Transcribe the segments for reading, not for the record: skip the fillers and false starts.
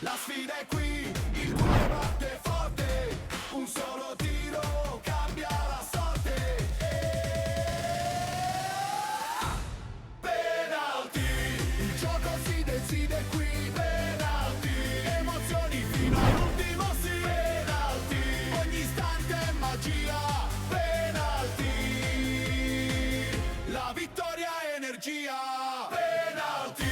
La sfida è qui, il cuore batte forte, un solo tiro cambia la sorte. Penalty, il gioco si decide qui. Penalty, emozioni fino all'ultimo sì. Penalty, ogni istante è magia. Penalty, la vittoria è energia. Penalty.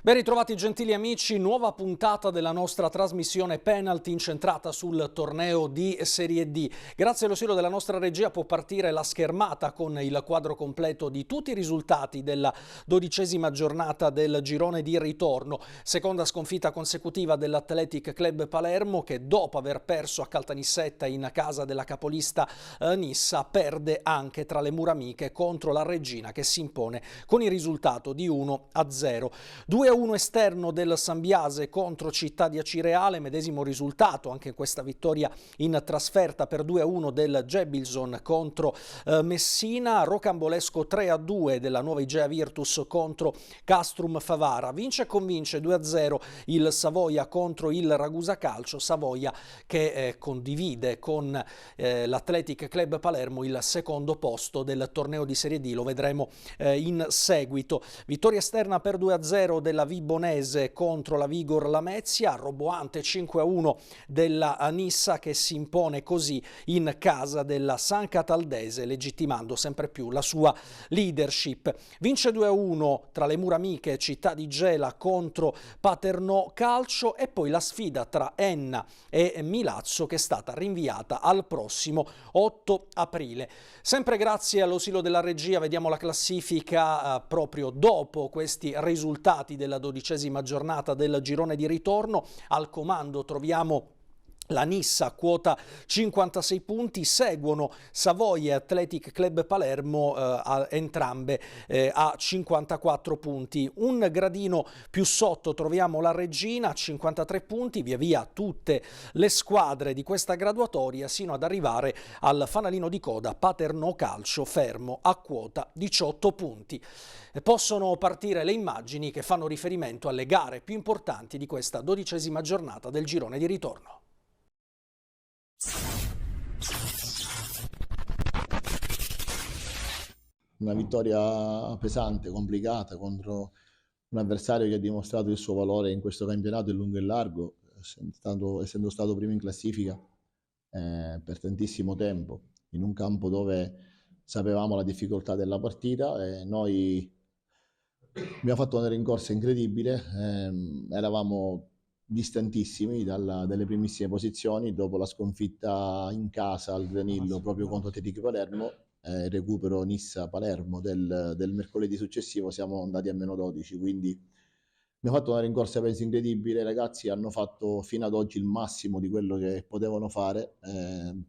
Ben ritrovati gentili amici, nuova puntata della nostra trasmissione Penalty incentrata sul torneo di Serie D. Grazie all'ausilio della nostra regia può partire la schermata con il quadro completo di tutti i risultati della 12ª giornata del girone di ritorno. Seconda sconfitta consecutiva dell'Athletic Club Palermo che dopo aver perso a Caltanissetta in casa della capolista Nissa perde anche tra le mura amiche contro la Reggina che si impone con il risultato di 1-0. 2-1 esterno del Sambiase contro Città di Acireale, medesimo risultato anche in questa vittoria in trasferta per 2-1 del Gebilson contro Messina, rocambolesco 3-2 della nuova Igea Virtus contro Castrum Favara, vince e convince 2-0 il Savoia contro il Ragusa Calcio, Savoia che condivide con l'Athletic Club Palermo il secondo posto del torneo di Serie D, lo vedremo in seguito. Vittoria esterna per 2-0 della Vibonese contro la Vigor Lamezia, roboante 5-1 della Nissa che si impone così in casa della San Cataldese, legittimando sempre più la sua leadership. Vince 2-1 tra le mura amiche Città di Gela contro Paternò Calcio e poi la sfida tra Enna e Milazzo che è stata rinviata al prossimo 8 aprile. Sempre grazie all'ausilio della regia vediamo la classifica proprio dopo questi risultati della 12ª giornata del girone di ritorno. Al comando troviamo la Nissa, quota 56 punti, seguono Savoia e Athletic Club Palermo, entrambe a 54 punti. Un gradino più sotto troviamo la Reggina a 53 punti, via via tutte le squadre di questa graduatoria, sino ad arrivare al fanalino di coda Paternò Calcio, fermo a quota 18 punti. Possono partire le immagini che fanno riferimento alle gare più importanti di questa 12ª giornata del girone di ritorno. Una vittoria pesante, complicata contro un avversario che ha dimostrato il suo valore in questo campionato in lungo e largo, essendo stato primo in classifica per tantissimo tempo, in un campo dove sapevamo la difficoltà della partita e noi abbiamo fatto una rincorsa incredibile, eravamo distantissimi dalle primissime posizioni dopo la sconfitta in casa al Granillo proprio contro Athletic Palermo, recupero Nissa-Palermo del mercoledì successivo, siamo andati a -12, quindi abbiamo fatto una rincorsa penso incredibile, i ragazzi hanno fatto fino ad oggi il massimo di quello che potevano fare,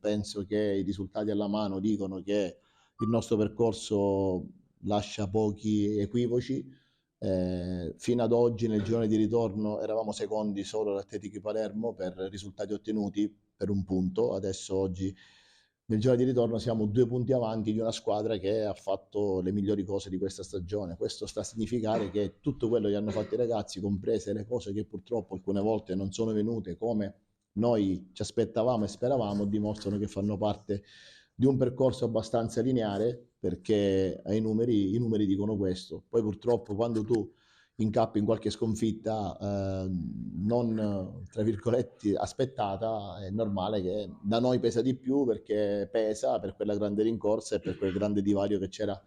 penso che i risultati alla mano dicono che il nostro percorso lascia pochi equivoci. Fino ad oggi nel girone di ritorno eravamo secondi solo all'Athletic Palermo per risultati ottenuti per un punto, adesso oggi nel girone di ritorno siamo 2 punti avanti di una squadra che ha fatto le migliori cose di questa stagione. Questo sta a significare che tutto quello che hanno fatto i ragazzi, comprese le cose che purtroppo alcune volte non sono venute come noi ci aspettavamo e speravamo, dimostrano che fanno parte di un percorso abbastanza lineare, perché i numeri dicono questo. Poi purtroppo quando tu incappi in qualche sconfitta non, tra virgolette, aspettata, è normale che da noi pesa di più, perché pesa per quella grande rincorsa e per quel grande divario che c'era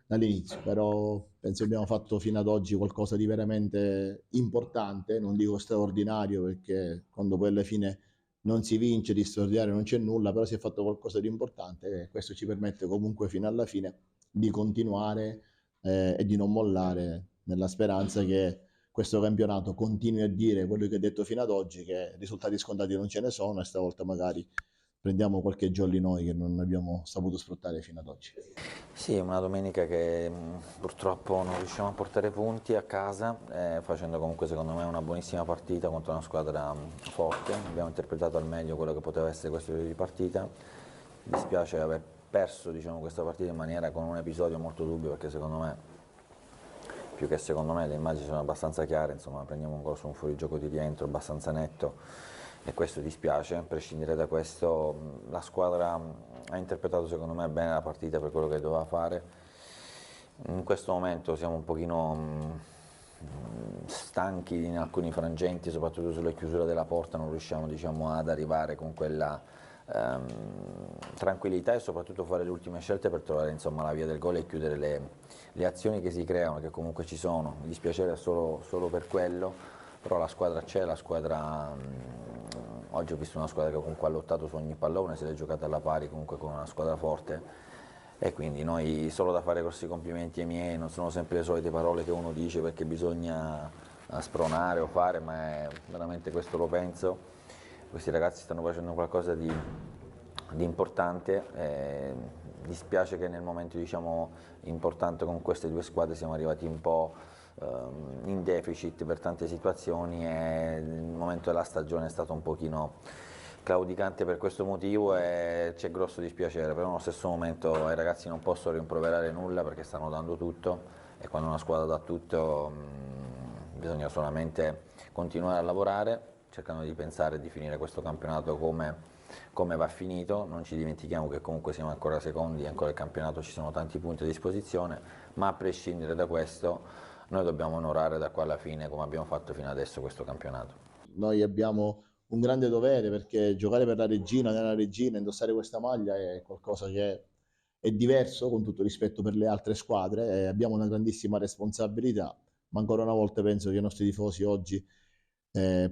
dall'inizio. Però penso abbiamo fatto fino ad oggi qualcosa di veramente importante, non dico straordinario, perché quando poi alla fine non si vince, di straordinario non c'è nulla, però si è fatto qualcosa di importante e questo ci permette comunque fino alla fine di continuare e di non mollare, nella speranza che questo campionato continui a dire quello che ha detto fino ad oggi, che risultati scontati non ce ne sono e stavolta magari prendiamo qualche jolly noi che non abbiamo saputo sfruttare fino ad oggi. Sì, una domenica che purtroppo non riusciamo a portare punti a casa, facendo comunque secondo me una buonissima partita contro una squadra forte. Abbiamo interpretato al meglio quello che poteva essere questo tipo di partita. Mi dispiace aver perso, diciamo, questa partita in maniera con un episodio molto dubbio, perché secondo me, più che secondo me, le immagini sono abbastanza chiare, insomma, prendiamo un gol su un fuorigioco di rientro abbastanza netto e questo dispiace. A prescindere da questo, la squadra ha interpretato secondo me bene la partita per quello che doveva fare. In questo momento siamo un pochino stanchi in alcuni frangenti, soprattutto sulle chiusure della porta, non riusciamo, diciamo, ad arrivare con quella tranquillità e soprattutto fare le ultime scelte per trovare, insomma, la via del gol e chiudere le azioni che si creano, che comunque ci sono. Mi dispiace solo per quello, però la squadra c'è, la squadra oggi ho visto una squadra che comunque ha lottato su ogni pallone, se l'è giocata alla pari comunque con una squadra forte, e quindi noi solo da fare grossi complimenti ai miei. Non sono sempre le solite parole che uno dice perché bisogna spronare o fare, ma è veramente questo, lo penso. Questi ragazzi stanno facendo qualcosa di importante. Dispiace che nel momento, diciamo, importante con queste due squadre siamo arrivati un po' in deficit per tante situazioni, e il momento della stagione è stato un pochino claudicante per questo motivo e c'è grosso dispiacere, però nello stesso momento ai ragazzi non posso rimproverare nulla perché stanno dando tutto, e quando una squadra dà tutto bisogna solamente continuare a lavorare, cercando di pensare di finire questo campionato come va finito. Non ci dimentichiamo che comunque siamo ancora secondi, ancora il campionato, ci sono tanti punti a disposizione, ma a prescindere da questo noi dobbiamo onorare da qua alla fine, come abbiamo fatto fino adesso, questo campionato. Noi abbiamo un grande dovere, perché giocare per la Regina, nella Regina, indossare questa maglia è qualcosa che è diverso, con tutto rispetto per le altre squadre, e abbiamo una grandissima responsabilità, ma ancora una volta penso che i nostri tifosi oggi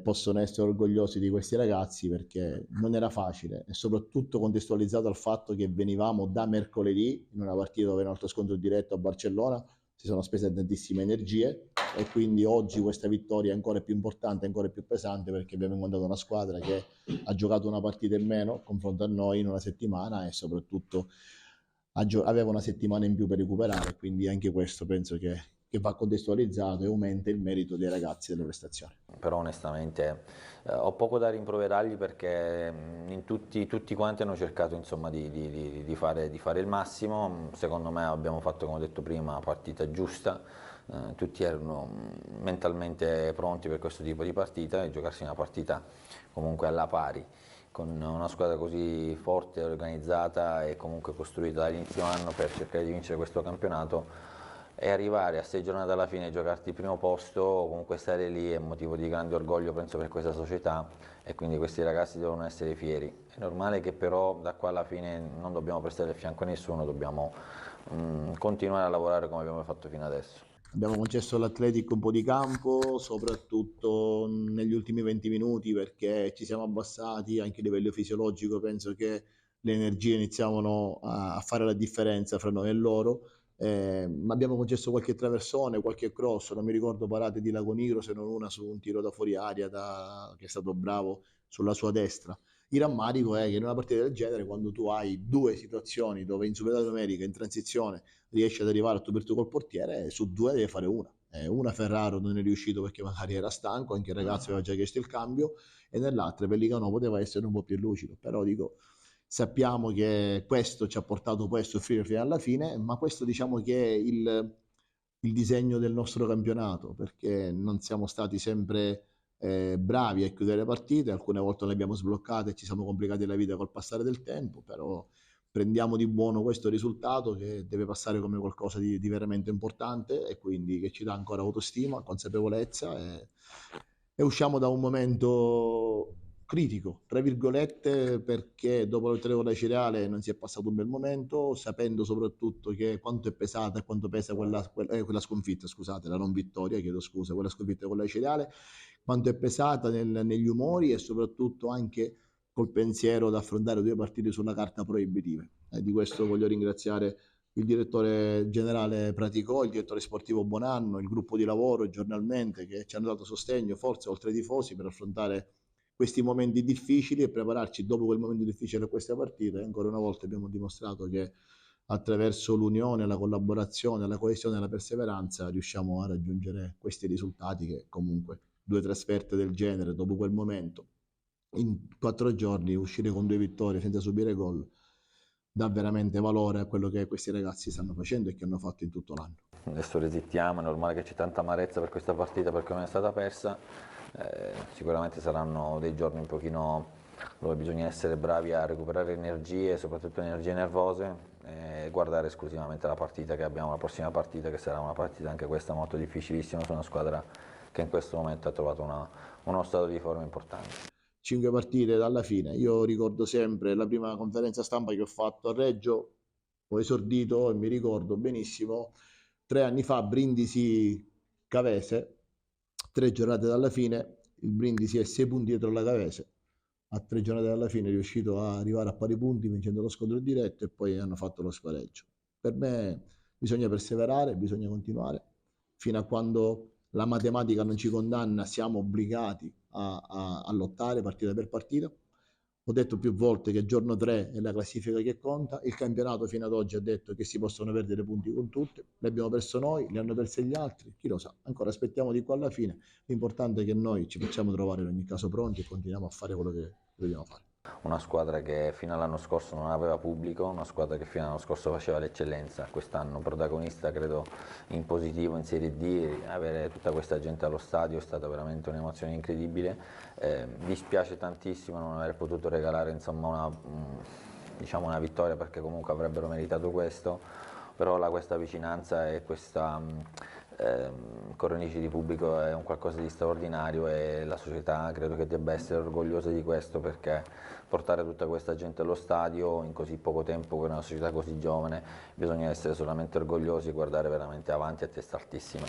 possono essere orgogliosi di questi ragazzi, perché non era facile, e soprattutto contestualizzato al fatto che venivamo da mercoledì in una partita dove il nostro scontro diretto a Barcellona si sono spese tantissime energie, e quindi oggi questa vittoria è ancora più importante, ancora più pesante, perché abbiamo incontrato una squadra che ha giocato una partita in meno confronto a noi in una settimana, e soprattutto aveva una settimana in più per recuperare, quindi anche questo penso che va contestualizzato e aumenta il merito dei ragazzi delle prestazioni. Però onestamente ho poco da rimproverargli, perché tutti quanti hanno cercato, insomma, di fare il massimo. Secondo me abbiamo fatto, come ho detto prima, una partita giusta, tutti erano mentalmente pronti per questo tipo di partita, e giocarsi una partita comunque alla pari con una squadra così forte, organizzata e comunque costruita dall'inizio anno per cercare di vincere questo campionato, e arrivare a 6 giornate alla fine e giocarti il primo posto, o comunque stare lì, è motivo di grande orgoglio, penso, per questa società, e quindi questi ragazzi devono essere fieri. È normale che però da qua alla fine non dobbiamo prestare il fianco a nessuno, dobbiamo continuare a lavorare come abbiamo fatto fino adesso. Abbiamo concesso all'Atletico un po' di campo, soprattutto negli ultimi 20 minuti, perché ci siamo abbassati anche a livello fisiologico. Penso che le energie iniziavano a fare la differenza fra noi e loro. Ma abbiamo concesso qualche traversone, qualche cross, non mi ricordo parate di Lagoniro, se non una su un tiro da fuori aria che è stato bravo sulla sua destra. Il rammarico è che in una partita del genere, quando tu hai due situazioni dove in superiorità numerica, in transizione, riesci ad arrivare a tu per tu col portiere, su due deve fare una. Una Ferraro non è riuscito perché magari era stanco, anche il ragazzo aveva già chiesto il cambio, e nell'altra Pellicano poteva essere un po' più lucido, però dico, sappiamo che questo ci ha portato poi a soffrire fino alla fine, ma questo diciamo che è il disegno del nostro campionato, perché non siamo stati sempre bravi a chiudere le partite, alcune volte le abbiamo sbloccate e ci siamo complicati la vita col passare del tempo, però prendiamo di buono questo risultato, che deve passare come qualcosa di veramente importante, e quindi che ci dà ancora autostima, consapevolezza, e usciamo da un momento critico, tra virgolette, perché dopo la vittoria con la Cireale non si è passato un bel momento, sapendo soprattutto che quanto è pesata e quanto pesa quella sconfitta, scusate, la non vittoria, chiedo scusa, quella sconfitta con la Cireale, quanto è pesata negli umori, e soprattutto anche col pensiero ad affrontare due partite sulla carta proibitive. Di questo voglio ringraziare il direttore generale Praticò, il direttore sportivo Bonanno, il gruppo di lavoro giornalmente, che ci hanno dato sostegno, forza oltre ai tifosi, per affrontare questi momenti difficili e prepararci dopo quel momento difficile a questa partita. E ancora una volta abbiamo dimostrato che attraverso l'unione, la collaborazione, la coesione e la perseveranza riusciamo a raggiungere questi risultati che comunque 2 trasferte del genere dopo quel momento, in 4 giorni uscire con 2 vittorie senza subire gol dà veramente valore a quello che questi ragazzi stanno facendo e che hanno fatto in tutto l'anno. Adesso resittiamo, è normale che c'è tanta amarezza per questa partita perché non è stata persa, sicuramente saranno dei giorni un pochino dove bisogna essere bravi a recuperare energie, soprattutto energie nervose, e guardare esclusivamente la partita che abbiamo, la prossima partita, che sarà una partita anche questa molto difficilissima su una squadra che in questo momento ha trovato uno stato di forma importante. 5 partite dalla fine. Io ricordo sempre la prima conferenza stampa che ho fatto a Reggio, ho esordito e mi ricordo benissimo 3 anni fa, Brindisi Cavese, 3 giornate dalla fine, il Brindisi è 6 punti dietro la Cavese, a 3 giornate dalla fine è riuscito a arrivare a pari punti vincendo lo scontro diretto e poi hanno fatto lo spareggio. Per me bisogna perseverare, bisogna continuare, fino a quando la matematica non ci condanna, siamo obbligati a lottare partita per partita. Ho detto più volte che giorno 3 è la classifica che conta, il campionato fino ad oggi ha detto che si possono perdere punti con tutte, li abbiamo perso noi, li hanno persi gli altri, chi lo sa, ancora aspettiamo di qua alla fine, l'importante è che noi ci facciamo trovare in ogni caso pronti e continuiamo a fare quello che dobbiamo fare. Una squadra che fino all'anno scorso non aveva pubblico, una squadra che fino all'anno scorso faceva l'eccellenza, quest'anno protagonista credo in positivo in Serie D, avere tutta questa gente allo stadio è stata veramente un'emozione incredibile, dispiace tantissimo non aver potuto regalare insomma diciamo una vittoria perché comunque avrebbero meritato questo, però questa vicinanza e questa cornice di pubblico è un qualcosa di straordinario e la società credo che debba essere orgogliosa di questo perché portare tutta questa gente allo stadio in così poco tempo con una società così giovane bisogna essere solamente orgogliosi e guardare veramente avanti a testa altissima.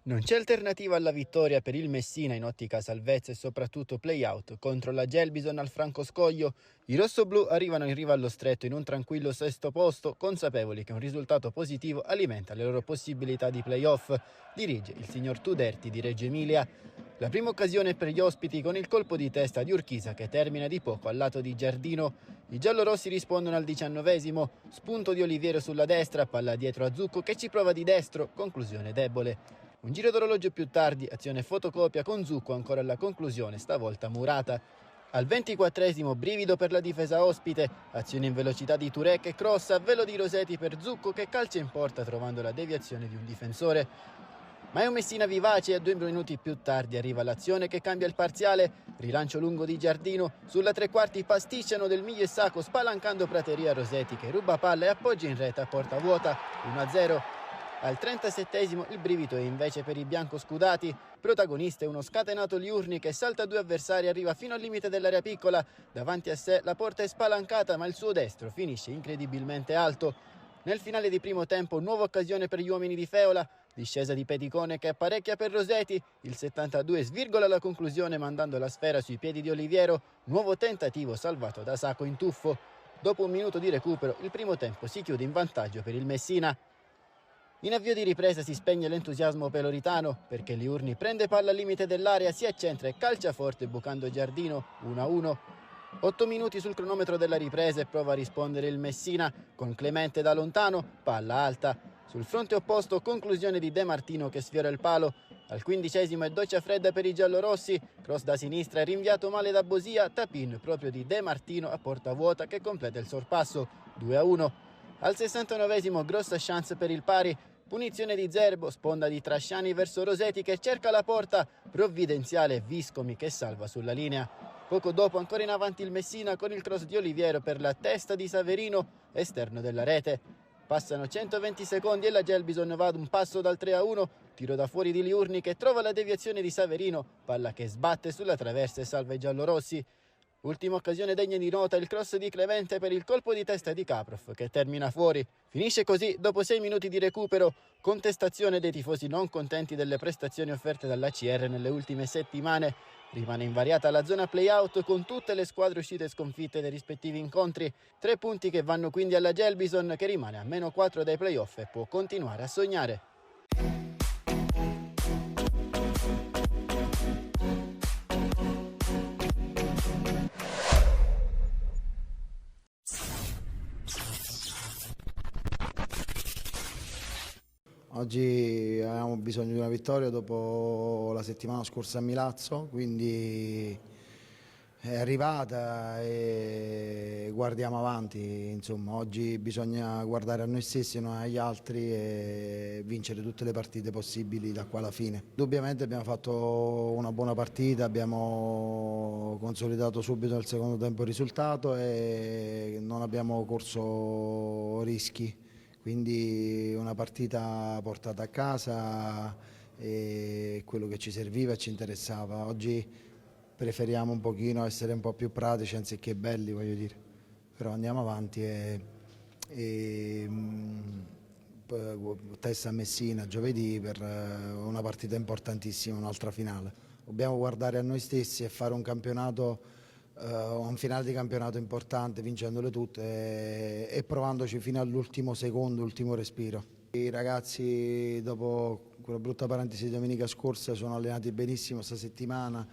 Non c'è alternativa alla vittoria per il Messina in ottica salvezza e soprattutto play-out contro la Gelbison al Franco Scoglio. I rossoblù arrivano in riva allo stretto in un tranquillo sesto posto, consapevoli che un risultato positivo alimenta le loro possibilità di play-off. Dirige il signor Tuderti di Reggio Emilia. La prima occasione per gli ospiti con il colpo di testa di Urquiza che termina di poco al lato di Giardino. I giallorossi rispondono al 19esimo, spunto di Oliviero sulla destra, palla dietro a Zucco che ci prova di destro, conclusione debole. Un giro d'orologio più tardi, azione fotocopia con Zucco ancora alla conclusione, stavolta murata. Al 24esimo brivido per la difesa ospite, azione in velocità di Turek e cross a velo di Roseti per Zucco che calcia in porta trovando la deviazione di un difensore. Ma è un Messina vivace e a 2 minuti più tardi arriva l'azione che cambia il parziale. Rilancio lungo di Giardino, sulla tre quarti pasticciano del Miglio e Sacco spalancando Prateria Roseti che ruba palla e appoggia in rete a porta vuota, 1-0. Al 37esimo il brivido è invece per i biancoscudati. Protagonista è uno scatenato Liurni che salta 2 avversari e arriva fino al limite dell'area piccola. Davanti a sé la porta è spalancata ma il suo destro finisce incredibilmente alto. Nel finale di primo tempo nuova occasione per gli uomini di Feola. Discesa di Pedicone che apparecchia per Roseti. Il 72 svirgola la conclusione mandando la sfera sui piedi di Oliviero. Nuovo tentativo salvato da Sacco in tuffo. Dopo 1 minuto di recupero il primo tempo si chiude in vantaggio per il Messina. In avvio di ripresa si spegne l'entusiasmo peloritano perché Liurni prende palla al limite dell'area, si accentra e calcia forte bucando Giardino, 1-1. 8 minuti sul cronometro della ripresa e prova a rispondere il Messina con Clemente da lontano, palla alta. Sul fronte opposto conclusione di De Martino che sfiora il palo. Al 15esimo è doccia fredda per i giallorossi, cross da sinistra e rinviato male da Bosia, tap-in proprio di De Martino a porta vuota che completa il sorpasso, 2-1. Al 69esimo grossa chance per il pari. Punizione di Zerbo, sponda di Trasciani verso Roseti che cerca la porta, provvidenziale Viscomi che salva sulla linea. Poco dopo ancora in avanti il Messina con il cross di Oliviero per la testa di Saverino, esterno della rete. Passano 120 secondi e la Gelbison va ad un passo dal 3-1, tiro da fuori di Liurni che trova la deviazione di Saverino, palla che sbatte sulla traversa e salva i giallorossi. Ultima occasione degna di nota il cross di Clemente per il colpo di testa di Kaprov che termina fuori. Finisce così dopo 6 minuti di recupero. Contestazione dei tifosi non contenti delle prestazioni offerte dall'ACR nelle ultime settimane. Rimane invariata la zona play-out con tutte le squadre uscite sconfitte dai rispettivi incontri. 3 punti che vanno quindi alla Gelbison che rimane a -4 dai play-off e può continuare a sognare. Oggi avevamo bisogno di una vittoria dopo la settimana scorsa a Milazzo, quindi è arrivata e guardiamo avanti. Insomma, oggi bisogna guardare a noi stessi e non agli altri e vincere tutte le partite possibili da qua alla fine. Indubbiamente abbiamo fatto una buona partita, abbiamo consolidato subito nel secondo tempo il risultato e non abbiamo corso rischi. Quindi una partita portata a casa e quello che ci serviva e ci interessava. Oggi preferiamo un pochino essere un po' più pratici anziché belli, voglio dire. Però andiamo avanti testa a Messina giovedì per una partita importantissima, un'altra finale. Dobbiamo guardare a noi stessi e fare un campionato, un finale di campionato importante, vincendole tutte e provandoci fino all'ultimo secondo, ultimo respiro. I ragazzi dopo quella brutta parentesi di domenica scorsa sono allenati benissimo questa settimana,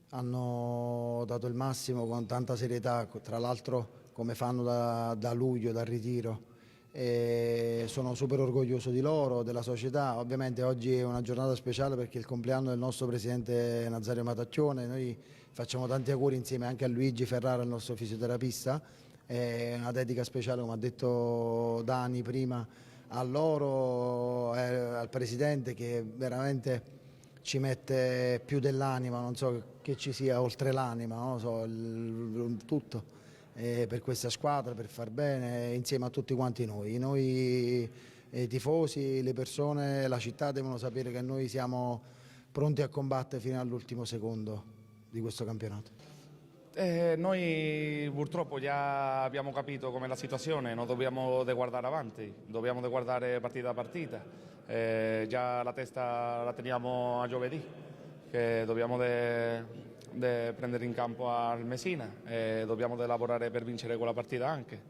hanno dato il massimo con tanta serietà, tra l'altro come fanno da luglio, dal ritiro. E sono super orgoglioso di loro, della società. Ovviamente oggi è una giornata speciale perché è il compleanno del nostro presidente Nazario Matacchione. Noi facciamo tanti auguri insieme anche a Luigi Ferrara, il nostro fisioterapista. È una dedica speciale, come ha detto Dani prima, a loro, al presidente che veramente ci mette più dell'anima, non so che ci sia oltre l'anima, non lo so, tutto. Per questa squadra, per far bene insieme a tutti quanti noi tifosi, le persone, la città devono sapere che noi siamo pronti a combattere fino all'ultimo secondo di questo campionato. Noi purtroppo già abbiamo capito com'è la situazione, non dobbiamo guardare avanti, dobbiamo guardare partita a partita. Già la testa la teniamo a giovedì, che dobbiamo prendere in campo al Messina e dobbiamo lavorare per vincere quella partita anche.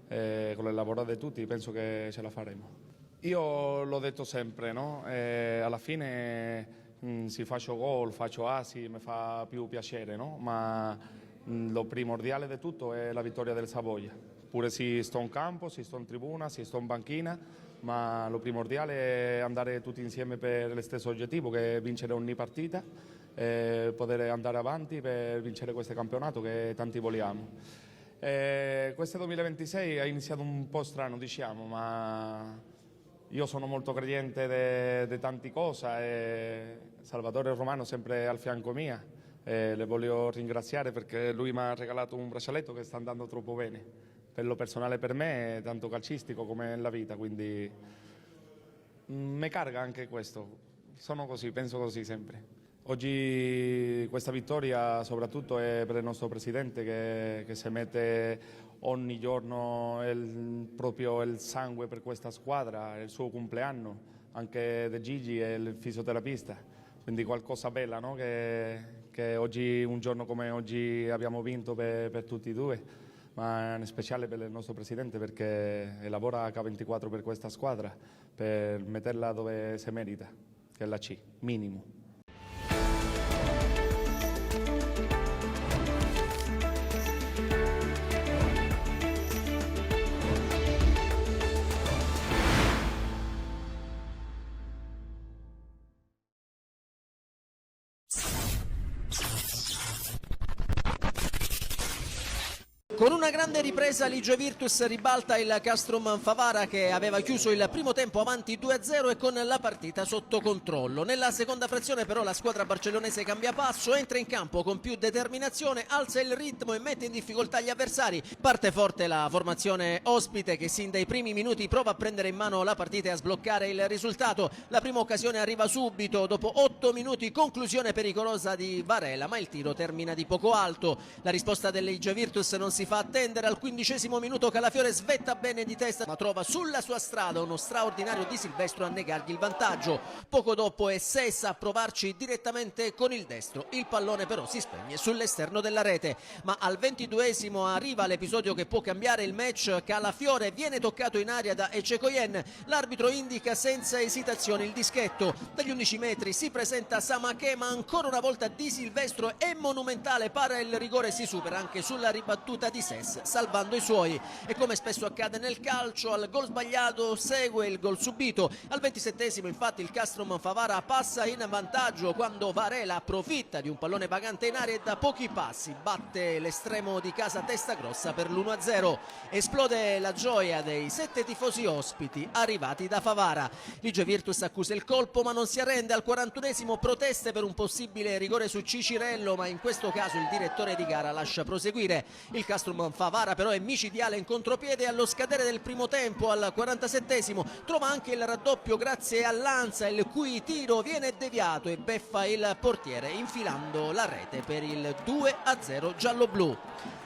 Con il lavoro di tutti penso che ce la faremo. Io l'ho detto sempre, no? Alla fine se faccio gol, faccio assi, mi fa più piacere, no? Ma lo primordiale di tutto è la vittoria del Savoia. Pure se sto in campo, se sto in tribuna, se sto in banchina, ma lo primordiale è andare tutti insieme per lo stesso obiettivo, che è vincere ogni partita e poter andare avanti per vincere questo campionato che tanti vogliamo. Questo 2026 è iniziato un po' strano, diciamo, ma io sono molto credente di tante cose e Salvatore Romano sempre al fianco mia. Le voglio ringraziare perché lui mi ha regalato un braccialetto che sta andando troppo bene, per lo personale per me, tanto calcistico come nella vita, quindi mi carga anche questo. Sono così, penso così sempre. Oggi questa vittoria soprattutto è per il nostro presidente che si mette ogni giorno proprio il sangue per questa squadra, è il suo compleanno, anche De Gigi e il fisioterapista. Quindi qualcosa bella, no? Che oggi, un giorno come oggi abbiamo vinto per tutti e due, ma in speciale per il nostro presidente perché lavora H24 per questa squadra, per metterla dove si merita, che è la C, minimo. Con una grande ripresa Ligio Virtus ribalta il Castrum Favara che aveva chiuso il primo tempo avanti 2-0 e con la partita sotto controllo. Nella seconda frazione però la squadra barcellonese cambia passo, entra in campo con più determinazione, alza il ritmo e mette in difficoltà gli avversari. Parte forte la formazione ospite che sin dai primi minuti prova a prendere in mano la partita e a sbloccare il risultato. La prima occasione arriva subito, dopo 8 minuti, conclusione pericolosa di Varela, ma il tiro termina di poco alto. La risposta del Ligio Virtus non si fa attendere, al 15° minuto Calafiore svetta bene di testa ma trova sulla sua strada uno straordinario Di Silvestro a negargli il vantaggio. Poco dopo è Sessa a provarci direttamente con il destro, il pallone però si spegne sull'esterno della rete, ma al 22° arriva l'episodio che può cambiare il match. Calafiore viene toccato in aria da Ececoyen, l'arbitro indica senza esitazione il dischetto, dagli 11 metri si presenta Samaché ma ancora una volta Di Silvestro è monumentale, para il rigore e si supera anche sulla ribattuta di Sess, salvando i suoi. E come spesso accade nel calcio, al gol sbagliato segue il gol subito. Al 27° infatti il Castrum Favara passa in vantaggio quando Varela approfitta di un pallone vagante in aria e da pochi passi batte l'estremo di casa testa grossa per l'1-0. Esplode la gioia dei 7 tifosi ospiti arrivati da Favara. Ligio Virtus accusa il colpo ma non si arrende. Al 41° proteste per un possibile rigore su Cicirello, ma in questo caso il direttore di gara lascia proseguire. Il Castrum Favara però è micidiale in contropiede. Allo scadere del primo tempo, al 47° trova anche il raddoppio grazie a Lanza, il cui tiro viene deviato e beffa il portiere infilando la rete per il 2-0 giallo-blu.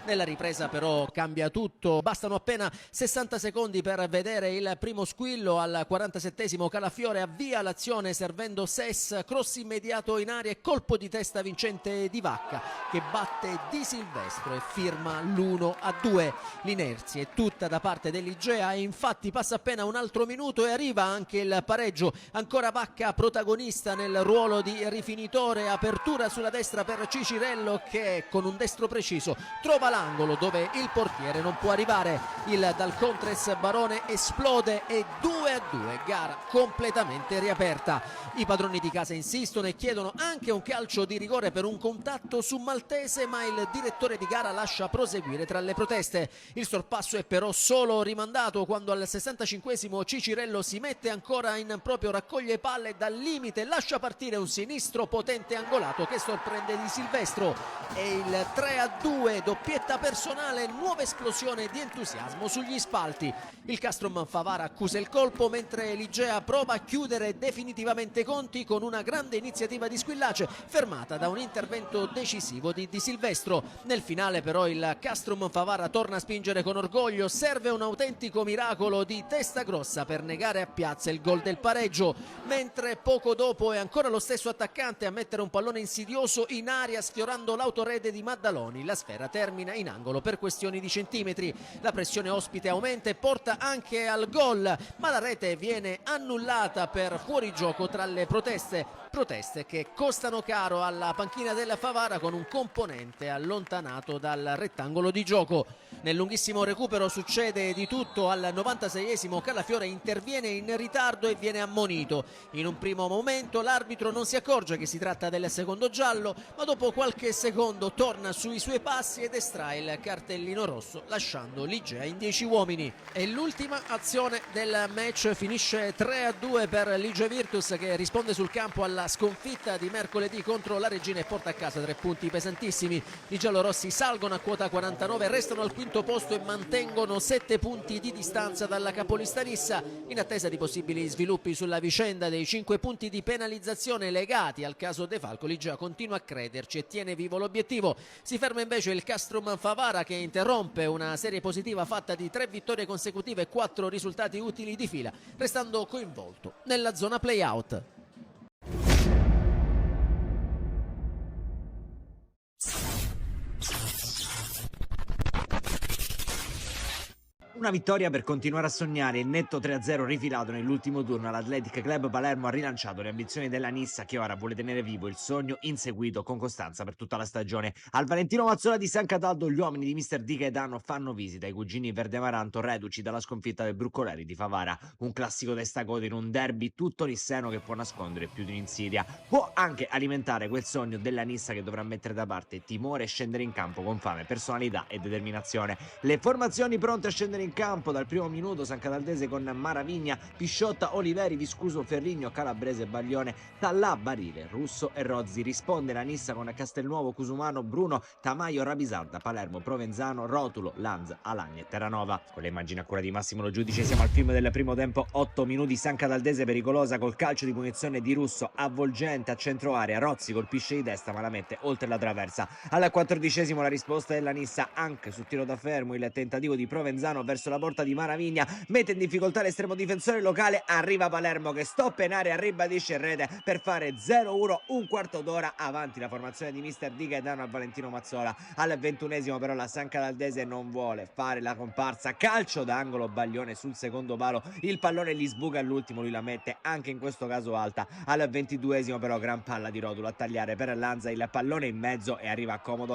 Nella ripresa però cambia tutto, bastano appena 60 secondi per vedere il primo squillo. Al 47° Calafiore avvia l'azione servendo Sess, cross immediato in aria e colpo di testa vincente di Vacca che batte Di Silvestro e firma l'1-2. L'inerzia è tutta da parte dell'Igea e infatti passa appena un altro minuto e arriva anche il pareggio. Ancora Vacca protagonista nel ruolo di rifinitore, apertura sulla destra per Cicirello che con un destro preciso trova l'angolo dove il portiere non può arrivare. Il Dal Contres Barone esplode e 2-2, gara completamente riaperta. I padroni di casa insistono e chiedono anche un calcio di rigore per un contatto su Maltese, ma il direttore di gara lascia proseguire tra le proteste. Il sorpasso è però solo rimandato quando al 65° Cicirello si mette ancora in proprio, raccoglie palle dal limite, lascia partire un sinistro potente angolato che sorprende Di Silvestro e il 3-2, doppietta sconfitta personale, nuova esplosione di entusiasmo sugli spalti. Il Castrum Favara accusa il colpo mentre l'Igea prova a chiudere definitivamente i conti con una grande iniziativa di Squillace, fermata da un intervento decisivo di Di Silvestro. Nel finale però il Castrum Favara torna a spingere con orgoglio, serve un autentico miracolo di testa grossa per negare a Piazza il gol del pareggio, mentre poco dopo è ancora lo stesso attaccante a mettere un pallone insidioso in aria sfiorando l'autorete di Maddaloni. La sfera termina in angolo per questioni di centimetri. La pressione ospite aumenta e porta anche al gol, ma la rete viene annullata per fuorigioco tra le proteste che costano caro alla panchina della Favara, con un componente allontanato dal rettangolo di gioco. Nel lunghissimo recupero succede di tutto. Al 96esimo Calafiore interviene in ritardo e viene ammonito. In un primo momento l'arbitro non si accorge che si tratta del secondo giallo, ma dopo qualche secondo torna sui suoi passi ed estrae il cartellino rosso, lasciando l'Igea in 10 uomini. E l'ultima azione del match finisce 3-2 per l'Igea Virtus, che risponde sul campo alla sconfitta di mercoledì contro la Regina e porta a casa 3 punti pesantissimi. I giallorossi salgono a quota 49, restano al quinto posto e mantengono 7 punti di distanza dalla capolista Nissa. In attesa di possibili sviluppi sulla vicenda dei 5 punti di penalizzazione legati al caso De Falco, l'Igea continua a crederci e tiene vivo l'obiettivo. Si ferma invece il Castrum Favara, che interrompe una serie positiva fatta di 3 vittorie consecutive e 4 risultati utili di fila, restando coinvolto nella zona play-out. Una vittoria per continuare a sognare. Il netto 3-0 rifilato nell'ultimo turno all'Athletic Club Palermo ha rilanciato le ambizioni della Nissa, che ora vuole tenere vivo il sogno inseguito con costanza per tutta la stagione. Al Valentino Mazzola di San Cataldo gli uomini di Mister Di Gaetano fanno visita ai cugini Verdemaranto, reduci dalla sconfitta del Bruccoleri di Favara. Un classico testacoda in un derby tutto nisseno che può nascondere più di un'insidia. Può anche alimentare quel sogno della Nissa, che dovrà mettere da parte timore e scendere in campo con fame, personalità e determinazione. Le formazioni pronte a scendere in campo dal primo minuto: San Cataldese con Maravigna, Pisciotta, Oliveri, Viscuso, Ferrigno, Calabrese, Baglione, Tallà, Barile, Russo e Rozzi. Risponde la Nissa con Castelnuovo, Cusumano, Bruno, Tamaio, Rabisarda, Palermo, Provenzano, Rotulo, Lanza, Alagna e Terranova. Con le immagini a cura di Massimo Lo Giudice siamo al film del primo tempo. 8 minuti, San Cataldese pericolosa col calcio di punizione di Russo, avvolgente a centro area. Rozzi colpisce di testa ma la mette oltre la traversa. Al 14esimo la risposta della Nissa anche su tiro da fermo. Il tentativo di Provenzano verso la porta di Maravigna mette in difficoltà l'estremo difensore locale. Arriva Palermo che stoppa in area, ribadisce in rete per fare 0-1, un quarto d'ora avanti la formazione di Mister Di Gaetano a Valentino Mazzola. Al 21esimo però la San Cataldese non vuole fare la comparsa, calcio d'angolo, Baglione sul secondo palo, il pallone gli sbuca all'ultimo, lui la mette anche in questo caso alta. Al 22esimo però gran palla di Rotulo a tagliare per Lanza, il pallone in mezzo e arriva comodo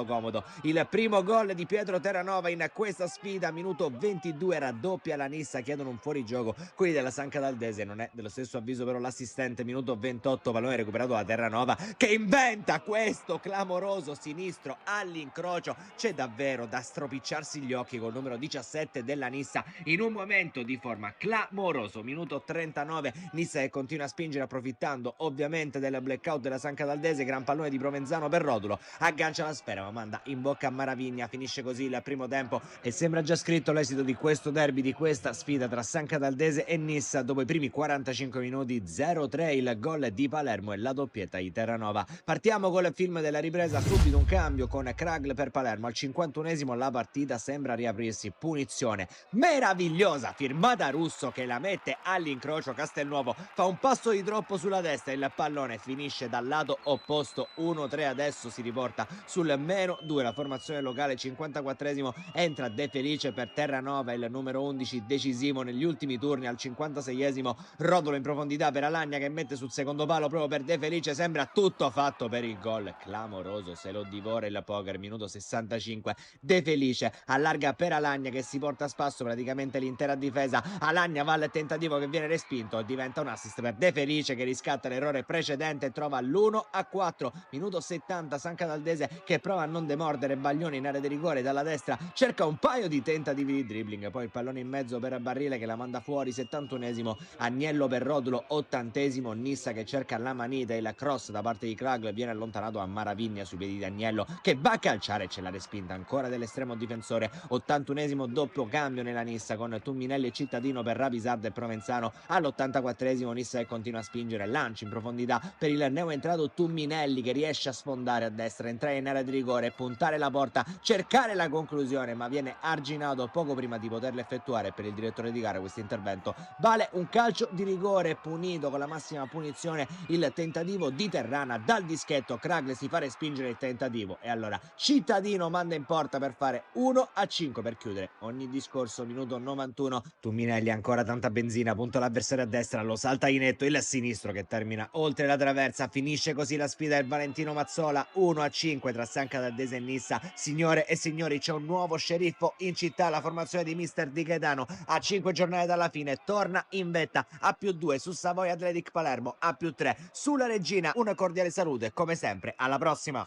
il primo gol di Pietro Terranova in questa sfida. Minuto 22, raddoppia la Nissa, chiedono un fuorigioco quelli della San Cataldese, non è dello stesso avviso però l'assistente. Minuto 28, pallone recuperato da Terranova che inventa questo clamoroso sinistro all'incrocio. C'è davvero da stropicciarsi gli occhi col numero 17 della Nissa in un momento di forma clamoroso. Minuto 39, Nissa che continua a spingere approfittando ovviamente del blackout della San Cataldese. Gran pallone di Provenzano per Rotulo, aggancia la sfera ma manda in bocca a Maravigna. Finisce così il primo tempo e sembra già scritto l'esito di questo derby, di questa sfida tra San Cataldese e Nissa. Dopo i primi 45 minuti 0-3 il gol di Palermo e la doppietta di Terranova. Partiamo col film della ripresa, subito un cambio con Kragl per Palermo. Al 51esimo la partita sembra riaprirsi, punizione meravigliosa firmata Russo che la mette all'incrocio. Castelnuovo fa un passo di troppo sulla destra, il pallone finisce dal lato opposto. 1-3 adesso si riporta sul -2 la formazione locale. 54esimo entra De Felice per Terranova, il numero 11 decisivo negli ultimi turni. Al 56esimo Rotulo in profondità per Alagna che mette sul secondo palo proprio per De Felice, sembra tutto fatto per il gol clamoroso, se lo divora il poker. Minuto 65, De Felice allarga per Alagna che si porta a spasso praticamente l'intera difesa. Alagna va al tentativo che viene respinto, diventa un assist per De Felice che riscatta l'errore precedente e trova l'1-4. Minuto 70, San Cataldese che prova a non demordere Baglioni in area di rigore dalla destra, cerca un paio di tentativi di dribbling pressing, poi il pallone in mezzo per Barrile che la manda fuori, 71esimo, Agnello per Rodulo, 80esimo, Nissa che cerca la manita, il cross da parte di Kragl viene allontanato a maraviglia sui piedi di Agnello che va a calciare, c'è la respinta ancora dell'estremo difensore, 81esimo, doppio cambio nella Nissa con Tumminelli e Cittadino per Rapisarda e Provenzano, all'84esimo Nissa che continua a spingere, lancio in profondità per il neoentrato Tumminelli che riesce a sfondare a destra, entrare in area di rigore, puntare la porta, cercare la conclusione, ma viene arginato poco prima di poterlo effettuare. Per il direttore di gara questo intervento vale un calcio di rigore, punito con la massima punizione il tentativo di Terrana dal dischetto. Kragl si fa respingere il tentativo e allora Cittadino manda in porta per fare 1-5 per chiudere ogni discorso. Minuto 91, Tumminelli ancora tanta benzina, punta l'avversario a destra, lo salta in netto, il sinistro che termina oltre la traversa, finisce così la sfida del Valentino Mazzola, 1-5 tra San Cadaddese e Nissa. Signore e signori, c'è un nuovo sceriffo in città, la formazione di mister Di Gaetano a 5 giornate dalla fine torna in vetta a +2 su Savoia Athletic Palermo, a +3 sulla Regina. Una cordiale salute, come sempre, alla prossima.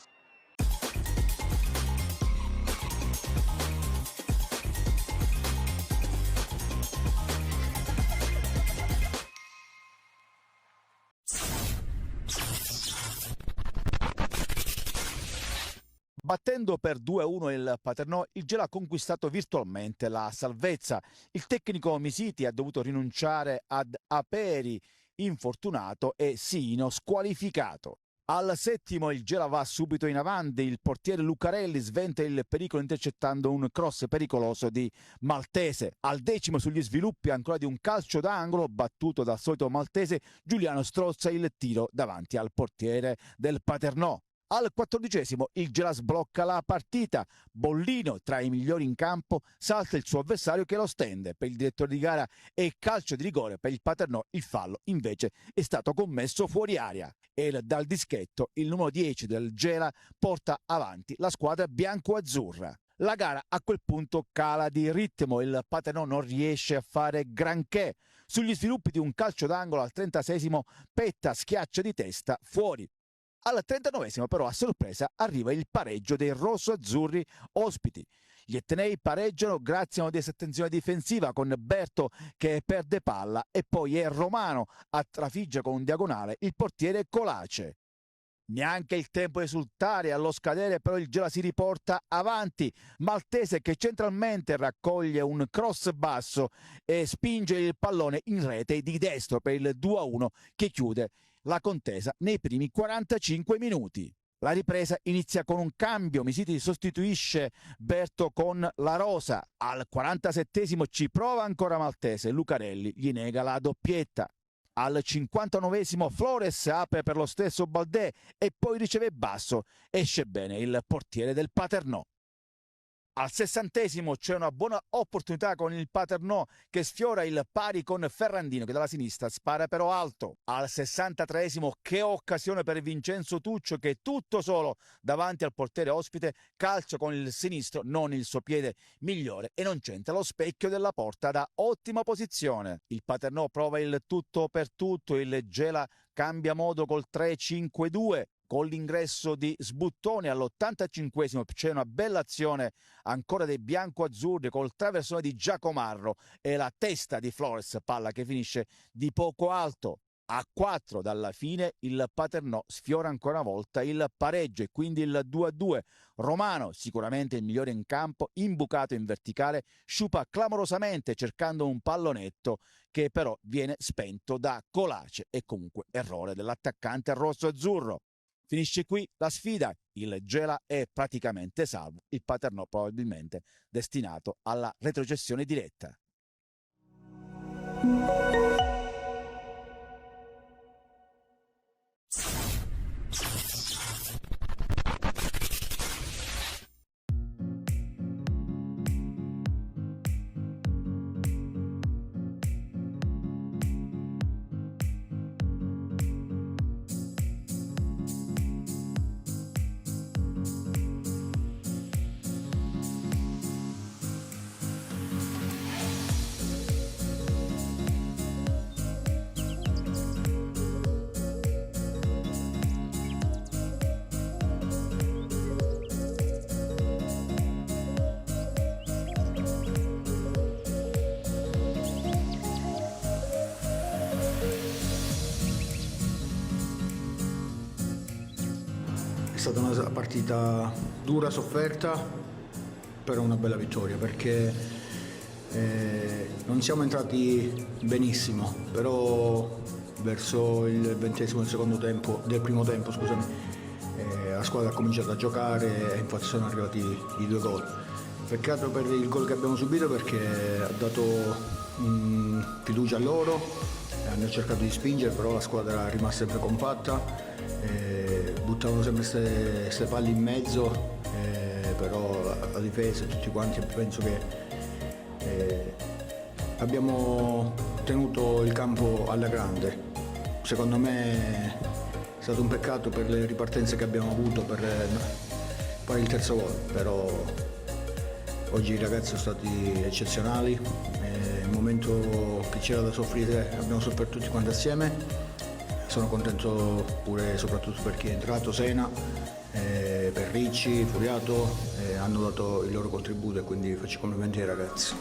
Battendo per 2-1 il Paternò, il Gela ha conquistato virtualmente la salvezza. Il tecnico Misiti ha dovuto rinunciare ad Aperi, infortunato, e Sino, squalificato. Al settimo il Gela va subito in avanti, il portiere Lucarelli sventa il pericolo intercettando un cross pericoloso di Maltese. Al decimo, sugli sviluppi ancora di un calcio d'angolo battuto dal solito maltese, Giuliano strozza il tiro davanti al portiere del Paternò. Al 14esimo il Gela sblocca la partita, Bollino tra i migliori in campo salta il suo avversario che lo stende, per il direttore di gara e calcio di rigore per il Paternò. Il fallo invece è stato commesso fuori area e dal dischetto il numero 10 del Gela porta avanti la squadra bianco-azzurra. La gara a quel punto cala di ritmo, il Paternò non riesce a fare granché. Sugli sviluppi di un calcio d'angolo al 36esimo Petta schiaccia di testa fuori. Al 39esimo però a sorpresa arriva il pareggio dei rosso-azzurri ospiti. Gli etnei pareggiano grazie a una disattenzione difensiva con Berto che perde palla e poi è Romano a trafiggere con un diagonale il portiere Colace. Neanche il tempo di esultare, allo scadere però il Gela si riporta avanti. Maltese che centralmente raccoglie un cross basso e spinge il pallone in rete di destro per il 2-1 che chiude la contesa nei primi 45 minuti. La ripresa inizia con un cambio, Misiti sostituisce Berto con La Rosa. Al 47esimo ci prova ancora Maltese, Lucarelli gli nega la doppietta. Al 59esimo Flores apre per lo stesso Baldè e poi riceve basso, esce bene il portiere del Paternò. Al 60esimo c'è una buona opportunità con il Paternò che sfiora il pari con Ferrandino che dalla sinistra spara però alto. Al 63esimo che occasione per Vincenzo Tuccio che tutto solo davanti al portiere ospite calcia con il sinistro, non il suo piede migliore, e non c'entra lo specchio della porta da ottima posizione. Il Paternò prova il tutto per tutto, il Gela cambia modo col 3-5-2. Con l'ingresso di Sbuttoni all'85esimo c'è una bella azione ancora dei bianco-azzurri col traversone di Giacomarro e la testa di Flores, palla che finisce di poco alto. A 4 dalla fine il Paternò sfiora ancora una volta il pareggio e quindi il 2-2. Romano, sicuramente il migliore in campo, imbucato in verticale, sciupa clamorosamente cercando un pallonetto che però viene spento da Colace e comunque errore dell'attaccante rosso-azzurro. Finisce qui la sfida, il Gela è praticamente salvo, il Paternò probabilmente destinato alla retrocessione diretta. stata una partita dura, sofferta, però una bella vittoria, perché non siamo entrati benissimo, però verso il 20° del primo tempo, la squadra ha cominciato a giocare e infatti sono arrivati i 2 gol. Peccato per il gol che abbiamo subito, perché ha dato fiducia a loro, hanno cercato di spingere, però la squadra è rimasta sempre compatta, buttavano sempre queste palle in mezzo, però la difesa e tutti quanti, penso che abbiamo tenuto il campo alla grande. Secondo me è stato un peccato per le ripartenze che abbiamo avuto per fare il terzo gol, però oggi i ragazzi sono stati eccezionali, il momento che c'era da soffrire abbiamo sofferto tutti quanti assieme. Sono contento pure soprattutto per chi è entrato, Sena, per Ricci, Furiato, hanno dato il loro contributo e quindi faccio complimenti ai ragazzi.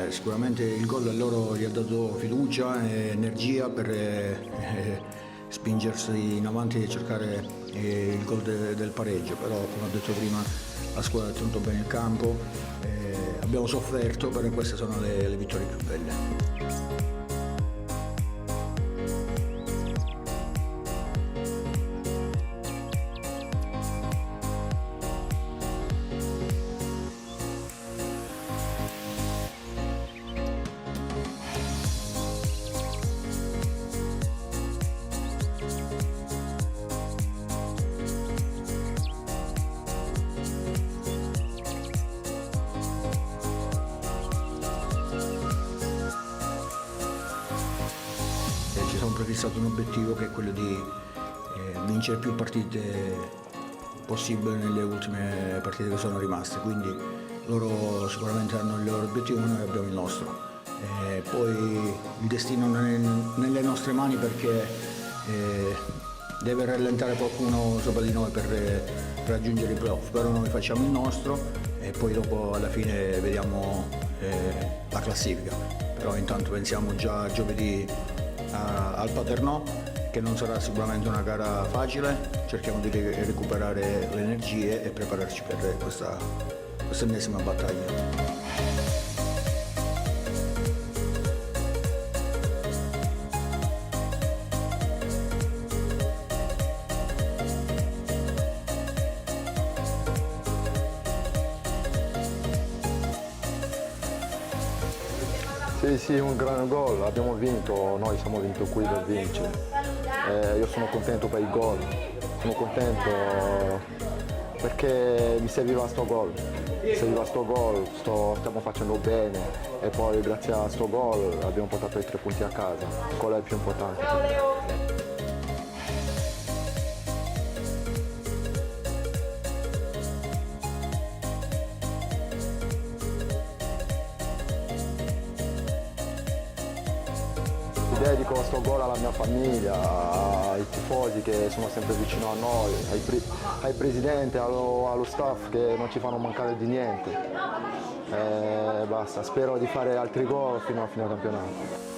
Sicuramente il gol a loro gli ha dato fiducia e energia per spingersi in avanti e cercare il gol del pareggio, però come ho detto prima la squadra ha tenuto bene il campo, abbiamo sofferto, però queste sono le vittorie più belle. Ci siamo prefissato un obiettivo che è quello di vincere più partite possibile nelle ultime partite che sono rimaste, quindi loro sicuramente hanno il loro obiettivo, noi abbiamo il nostro. Poi il destino non è nelle nostre mani, perché deve rallentare qualcuno sopra di noi per raggiungere i playoff, però noi facciamo il nostro e poi dopo alla fine vediamo la classifica. Però intanto pensiamo già a giovedì al Paternò, che non sarà sicuramente una gara facile, cerchiamo di recuperare le energie e prepararci per questa ennesima battaglia. Sì, un gran gol, abbiamo vinto, noi siamo venuti qui per vincere. Io sono contento per il gol, sono contento perché mi serviva sto gol, stiamo facendo bene e poi grazie a sto gol abbiamo portato i 3 punti a casa, quello è il più importante. Dedico questo gol alla mia famiglia, ai tifosi che sono sempre vicino a noi, ai presidenti, allo staff che non ci fanno mancare di niente. Basta, spero di fare altri gol fino alla fine del campionato.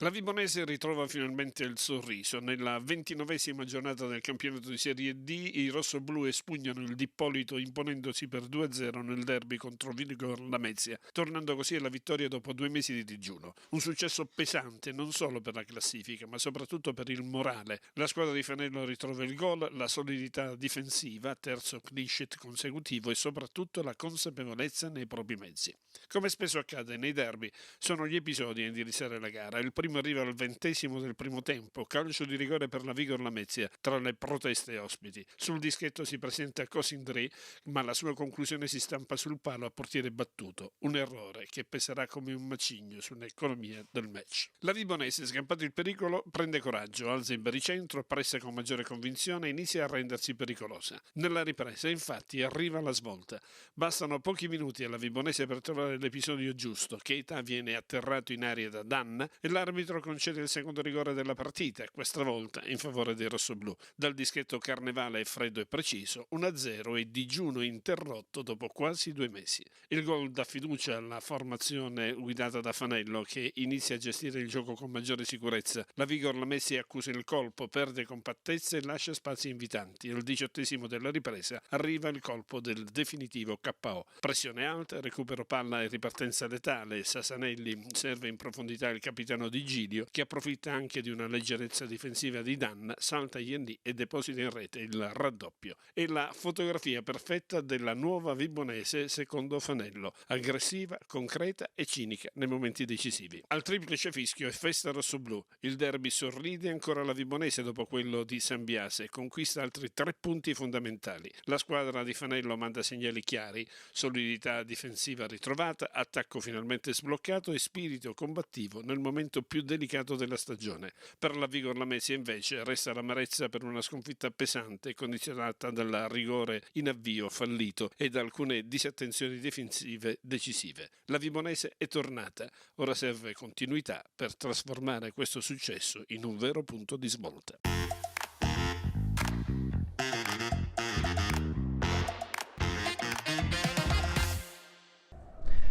La Vibonese ritrova finalmente il sorriso. Nella 29esima giornata del campionato di Serie D, i rossoblù espugnano il Dippolito imponendosi per 2-0 nel derby contro Vigor Lamezia, tornando così alla vittoria dopo 2 mesi di digiuno. Un successo pesante non solo per la classifica, ma soprattutto per il morale. La squadra di Fanello ritrova il gol, la solidità difensiva, terzo clean sheet consecutivo, e soprattutto la consapevolezza nei propri mezzi. Come spesso accade nei derby, sono gli episodi a indirizzare la gara. Il primo arriva al 20° del primo tempo, calcio di rigore per la Vigor Lamezia tra le proteste ospiti. Sul dischetto si presenta Cosindri, ma la sua conclusione si stampa sul palo a portiere battuto, un errore che peserà come un macigno sull'economia del match. La Vibonese, scampato il pericolo, prende coraggio, alza il baricentro, pressa con maggiore convinzione e inizia a rendersi pericolosa. Nella ripresa, infatti, arriva la svolta. Bastano pochi minuti alla Vibonese per trovare l'episodio giusto. Keita viene atterrato in aria da Danna e l'arbitro concede il secondo rigore della partita, questa volta in favore dei rossoblù. Dal dischetto Carnevale freddo e preciso, 1-0 e digiuno interrotto dopo quasi 2 mesi. Il gol dà fiducia alla formazione guidata da Fanello, che inizia a gestire il gioco con maggiore sicurezza. La Vigor Lamezia accusa il colpo, perde compattezza e lascia spazi invitanti. Al 18° della ripresa arriva il colpo del definitivo KO. Pressione alta, recupero palla e ripartenza letale. Sasanelli serve in profondità il capitano di Giglio, che approfitta anche di una leggerezza difensiva di Danna, salta Yendi e deposita in rete il raddoppio. È la fotografia perfetta della nuova Vibonese secondo Fanello, aggressiva, concreta e cinica nei momenti decisivi. Al triplice fischio è festa rossoblù. Il derby sorride ancora la Vibonese dopo quello di San Biase e conquista altri 3 punti fondamentali. La squadra di Fanello manda segnali chiari: solidità difensiva ritrovata, attacco finalmente sbloccato e spirito combattivo nel momento più delicato della stagione. Per la Vigor Lamezia invece resta l'amarezza per una sconfitta pesante condizionata dal rigore in avvio fallito e da alcune disattenzioni difensive decisive. La Vibonese è tornata, ora serve continuità per trasformare questo successo in un vero punto di svolta.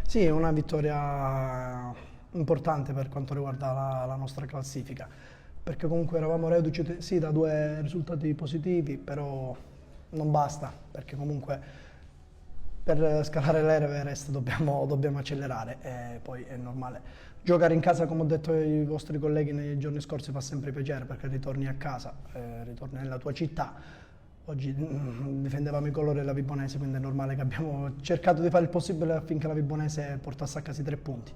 Sì, è una vittoria importante per quanto riguarda la nostra classifica, perché comunque eravamo reduci sì da 2 risultati positivi, però non basta, perché comunque per scalare l'Everest dobbiamo accelerare, e poi è normale. Giocare in casa, come ho detto ai vostri colleghi nei giorni scorsi, fa sempre piacere, perché ritorni a casa, ritorni nella tua città. Oggi difendevamo i colori della Vibonese, quindi è normale che abbiamo cercato di fare il possibile affinché la Vibonese portasse a casa i 3 punti.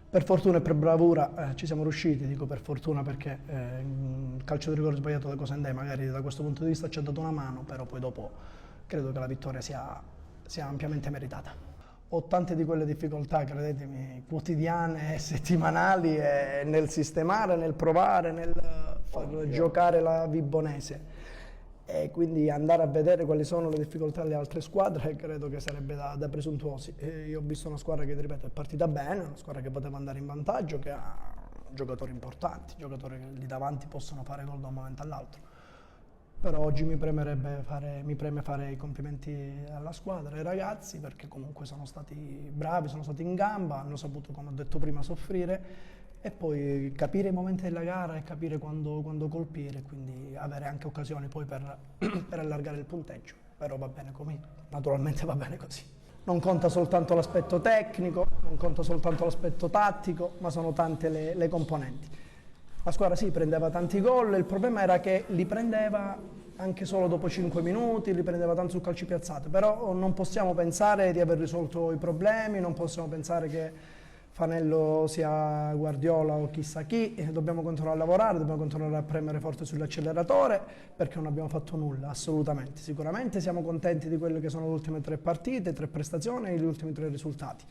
Per fortuna e per bravura ci siamo riusciti, dico per fortuna perché il calcio di rigore sbagliato da Cosendè magari da questo punto di vista ci ha dato una mano, però poi dopo credo che la vittoria sia ampiamente meritata. Ho tante di quelle difficoltà, credetemi, quotidiane e settimanali, nel sistemare, nel provare, nel far giocare la Vibonese. E quindi andare a vedere quali sono le difficoltà delle altre squadre credo che sarebbe da presuntuosi. Io ho visto una squadra che, ripeto, è partita bene, una squadra che poteva andare in vantaggio, che ha giocatori importanti, giocatori che lì davanti possono fare gol da un momento all'altro. Però oggi mi preme fare i complimenti alla squadra, ai ragazzi, perché comunque sono stati bravi, sono stati in gamba, hanno saputo, come ho detto prima, soffrire e poi capire i momenti della gara e capire quando colpire, quindi avere anche occasioni poi per allargare il punteggio. Però va bene così, naturalmente va bene così. Non conta soltanto l'aspetto tecnico, non conta soltanto l'aspetto tattico, ma sono tante le componenti. La squadra sì, prendeva tanti gol, il problema era che li prendeva anche solo dopo 5 minuti, li prendeva tanto su calci piazzati, però non possiamo pensare di aver risolto i problemi, non possiamo pensare che Fanello sia Guardiola o chissà chi, dobbiamo continuare a lavorare, dobbiamo continuare a premere forte sull'acceleratore, perché non abbiamo fatto nulla, assolutamente. Sicuramente siamo contenti di quelle che sono le ultime 3 partite, 3 prestazioni e gli ultimi 3 risultati.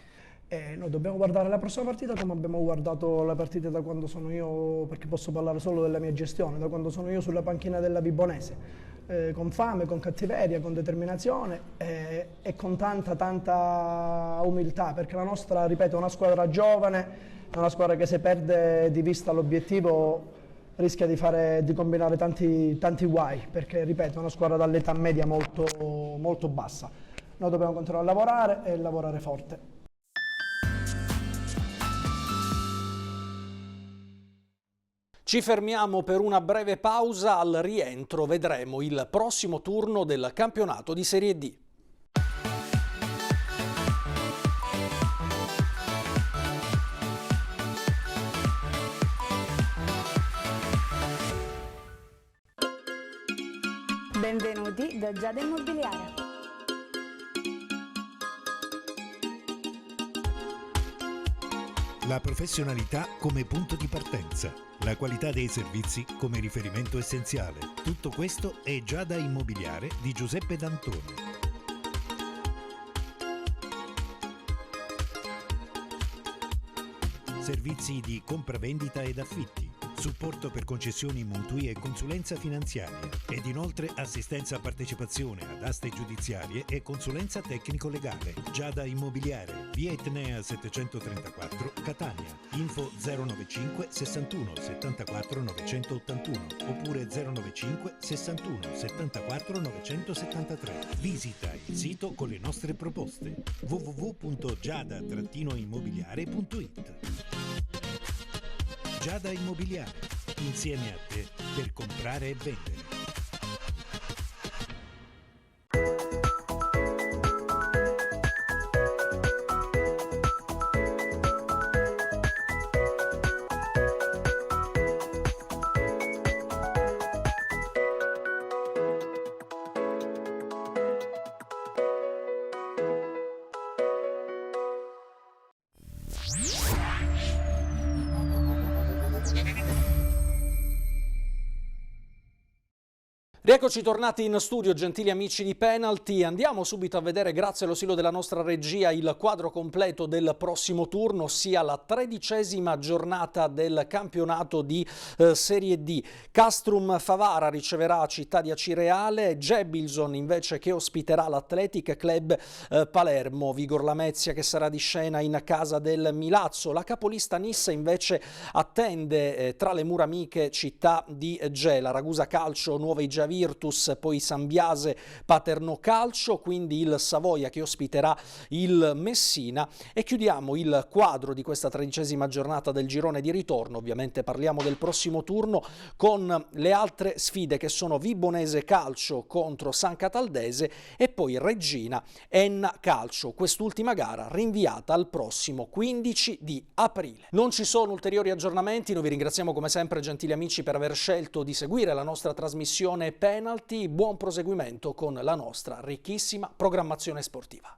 E noi dobbiamo guardare la prossima partita come abbiamo guardato la partita da quando sono io, perché posso parlare solo della mia gestione, da quando sono io sulla panchina della Vibonese, con fame, con cattiveria, con determinazione e con tanta umiltà, perché la nostra, ripeto, è una squadra giovane, è una squadra che se perde di vista l'obiettivo rischia di combinare tanti guai, perché ripeto è una squadra dall'età media molto bassa. Noi dobbiamo continuare a lavorare e lavorare forte. Ci fermiamo per una breve pausa, al rientro vedremo il prossimo turno del campionato di Serie D. Benvenuti da Giada Immobiliare. La professionalità come punto di partenza, la qualità dei servizi come riferimento essenziale. Tutto questo è Giada Immobiliare di Giuseppe D'Antoni. Servizi di compravendita ed affitti, supporto per concessioni mutui e consulenza finanziaria ed inoltre assistenza a partecipazione ad aste giudiziarie e consulenza tecnico-legale. Giada Immobiliare, via Etnea 734, Catania. Info 095 61 74 981 oppure 095 61 74 973. Visita il sito con le nostre proposte www.giada-immobiliare.it. Giada Immobiliare, insieme a te per comprare e vendere. Rieccoci tornati in studio, gentili amici di Penalty. Andiamo subito a vedere, grazie all'ausilio della nostra regia, il quadro completo del prossimo turno, ossia la 13ª giornata del campionato di Serie D. Castrum Favara riceverà Città di Acireale, Gebilson invece che ospiterà l'Athletic Club Palermo, Vigor Lamezia che sarà di scena in casa del Milazzo. La capolista Nissa invece attende tra le mura amiche Città di Gela, Ragusa Calcio, Nuova Igia Virtus, poi San Biase, Paternò Calcio, quindi il Savoia che ospiterà il Messina, e chiudiamo il quadro di questa 13ª giornata del girone di ritorno. Ovviamente parliamo del prossimo turno con le altre sfide che sono Vibonese Calcio contro San Cataldese e poi Reggina Enna Calcio, quest'ultima gara rinviata al prossimo 15 di aprile. Non ci sono ulteriori aggiornamenti, noi vi ringraziamo come sempre, gentili amici, per aver scelto di seguire la nostra trasmissione Penalty. Buon proseguimento con la nostra ricchissima programmazione sportiva.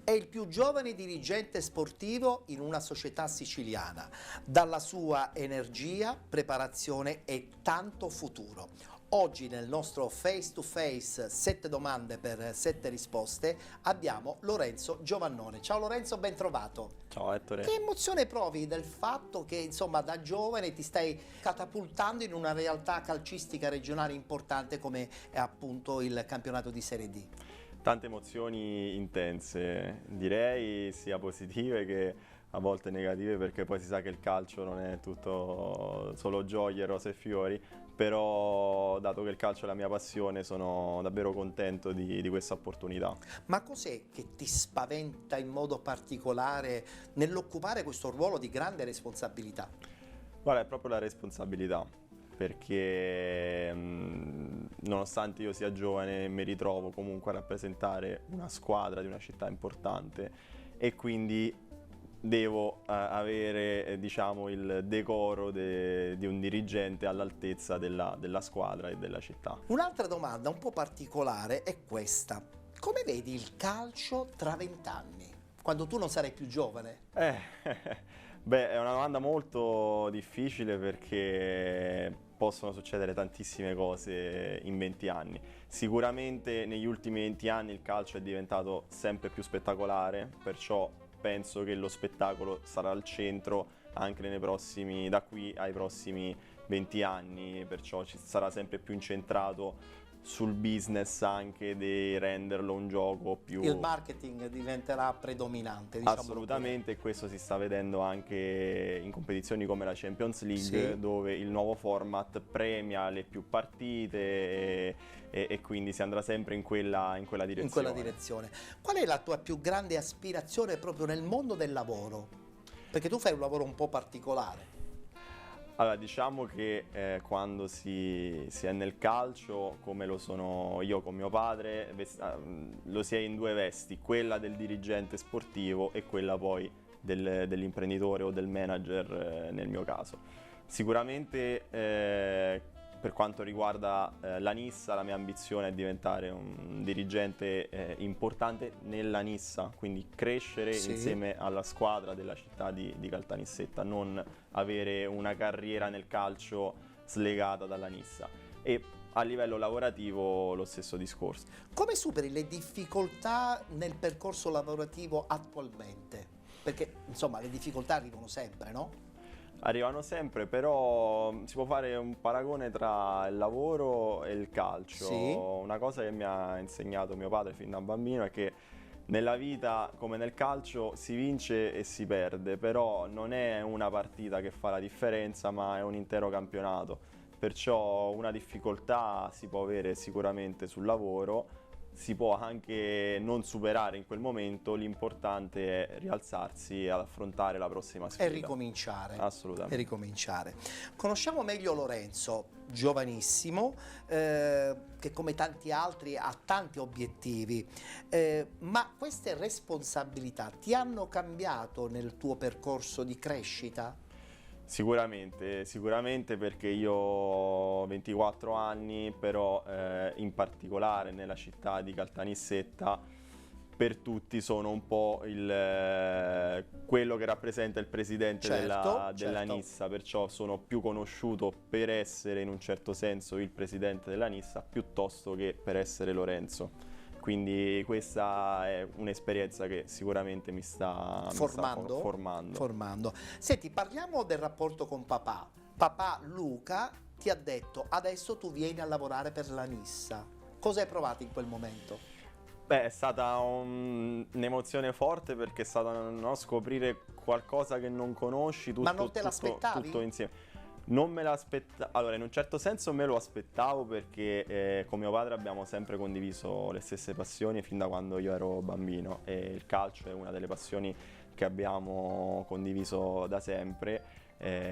È il più giovane dirigente sportivo in una società siciliana, dalla sua energia, preparazione e tanto futuro. Oggi nel nostro face to face 7 domande per 7 risposte abbiamo Lorenzo Giovannone. Ciao Lorenzo, ben trovato. Ciao Ettore. Che emozione provi del fatto che insomma da giovane ti stai catapultando in una realtà calcistica regionale importante come è appunto il campionato di Serie D? Tante emozioni intense, direi sia positive che a volte negative, perché poi si sa che il calcio non è tutto solo gioie, rose e fiori, però dato che il calcio è la mia passione sono davvero contento di questa opportunità. Ma cos'è che ti spaventa in modo particolare nell'occupare questo ruolo di grande responsabilità? Guarda, è proprio la responsabilità, perché nonostante io sia giovane mi ritrovo comunque a rappresentare una squadra di una città importante e quindi devo avere diciamo il decoro di un dirigente all'altezza della squadra e della città. Un'altra domanda un po' particolare è questa: come vedi il calcio tra 20 anni, quando tu non sarai più giovane? Beh, è una domanda molto difficile perché possono succedere tantissime cose in 20 anni. Sicuramente negli ultimi 20 anni il calcio è diventato sempre più spettacolare, perciò penso che lo spettacolo sarà al centro anche da qui ai prossimi 20 anni, perciò ci sarà sempre più incentrato sul business anche di renderlo un gioco più... Il marketing diventerà predominante, diciamo. Assolutamente, e questo si sta vedendo anche in competizioni come la Champions League, Sì. dove il nuovo format premia le più partite e quindi si andrà sempre in quella direzione. In quella direzione. Qual è la tua più grande aspirazione proprio nel mondo del lavoro? Perché tu fai un lavoro un po' particolare. Allora, diciamo che quando si è nel calcio, come lo sono io con mio padre, lo si è in due vesti, quella del dirigente sportivo e quella poi dell'imprenditore o del manager nel mio caso. Sicuramente per quanto riguarda la Nissa, la mia ambizione è diventare un dirigente importante nella Nissa, quindi crescere insieme alla squadra della città di Caltanissetta, non avere una carriera nel calcio slegata dalla Nissa. E a livello lavorativo lo stesso discorso. Come superi le difficoltà nel percorso lavorativo attualmente? Perché insomma le difficoltà arrivano sempre, no? Arrivano sempre, però si può fare un paragone tra il lavoro e il calcio. Sì. Una cosa che mi ha insegnato mio padre fin da bambino è che nella vita, come nel calcio, si vince e si perde, però non è una partita che fa la differenza, ma è un intero campionato. Perciò una difficoltà si può avere sicuramente sul lavoro, si può anche non superare in quel momento, l'importante è rialzarsi ad affrontare la prossima sfida. E ricominciare. Assolutamente. E ricominciare. Conosciamo meglio Lorenzo, giovanissimo, che come tanti altri ha tanti obiettivi, ma queste responsabilità ti hanno cambiato nel tuo percorso di crescita? Sicuramente perché io ho 24 anni, però in particolare nella città di Caltanissetta per tutti sono un po' quello che rappresenta il presidente della Nissa, perciò sono più conosciuto per essere in un certo senso il presidente della Nissa piuttosto che per essere Lorenzo. Quindi questa è un'esperienza che sicuramente mi sta formando. Senti, parliamo del rapporto con papà. Papà Luca ti ha detto: adesso tu vieni a lavorare per la Nissa. Cosa hai provato in quel momento? Beh, è stata un'emozione forte perché è stato scoprire qualcosa che non conosci, Ma non te l'aspettavi? Tutto insieme. Non me l'aspettavo, allora in un certo senso me lo aspettavo perché con mio padre abbiamo sempre condiviso le stesse passioni fin da quando io ero bambino e il calcio è una delle passioni che abbiamo condiviso da sempre.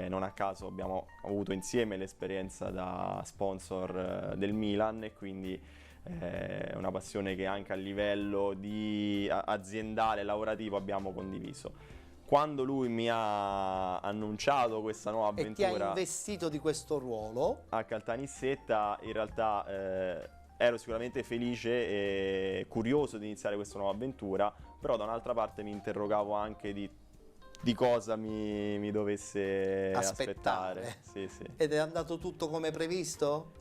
Non a caso abbiamo avuto insieme l'esperienza da sponsor del Milan e quindi è una passione che anche a livello di aziendale, lavorativo abbiamo condiviso. Quando lui mi ha annunciato questa nuova avventura e ti ha investito di questo ruolo a Caltanissetta, in realtà ero sicuramente felice e curioso di iniziare questa nuova avventura, però da un'altra parte mi interrogavo anche di cosa mi dovesse aspettare. Sì. Ed è andato tutto come previsto?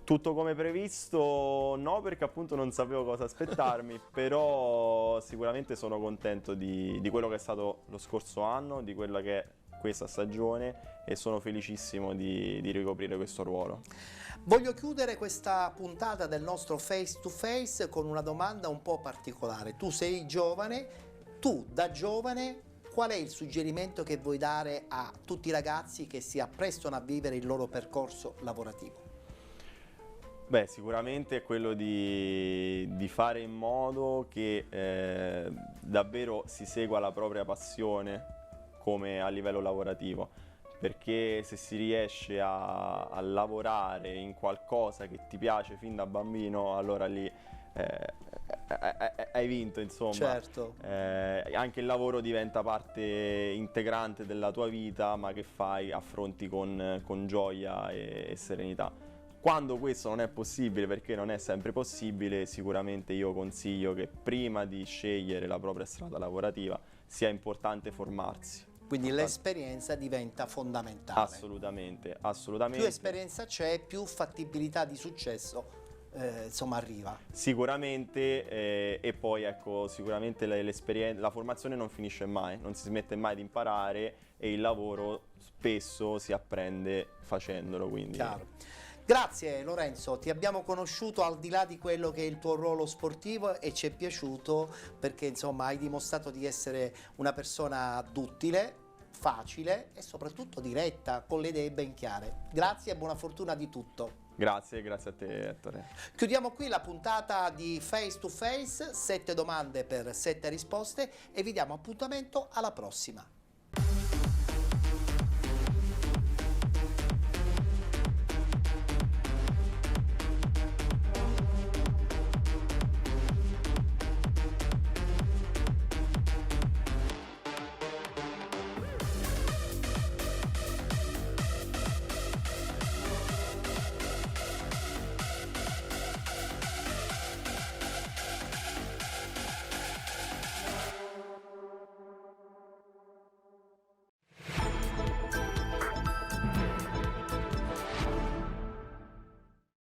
Tutto come previsto no, perché appunto non sapevo cosa aspettarmi, però sicuramente sono contento di quello che è stato lo scorso anno, di quella che è questa stagione e sono felicissimo di ricoprire questo ruolo. Voglio chiudere questa puntata del nostro Face to Face con una domanda un po' particolare. Tu sei giovane, tu da giovane qual è il suggerimento che vuoi dare a tutti i ragazzi che si apprestano a vivere il loro percorso lavorativo? Beh, sicuramente è quello di fare in modo che davvero si segua la propria passione come a livello lavorativo, perché se si riesce a lavorare in qualcosa che ti piace fin da bambino, allora lì hai vinto, insomma. Certo. Anche il lavoro diventa parte integrante della tua vita, ma che fai, affronti con gioia e serenità. Quando questo non è possibile, perché non è sempre possibile, sicuramente io consiglio che prima di scegliere la propria strada lavorativa sia importante formarsi. Quindi l'esperienza diventa fondamentale. Assolutamente, assolutamente. Più esperienza c'è, più fattibilità di successo insomma arriva. Sicuramente, e poi ecco, sicuramente la formazione non finisce mai, non si smette mai di imparare e il lavoro spesso si apprende facendolo, quindi. Chiaro. Grazie Lorenzo, ti abbiamo conosciuto al di là di quello che è il tuo ruolo sportivo e ci è piaciuto perché insomma hai dimostrato di essere una persona duttile, facile e soprattutto diretta, con le idee ben chiare. Grazie e buona fortuna di tutto. Grazie a te Ettore. Chiudiamo qui la puntata di Face to Face, 7 domande per 7 risposte e vi diamo appuntamento alla prossima.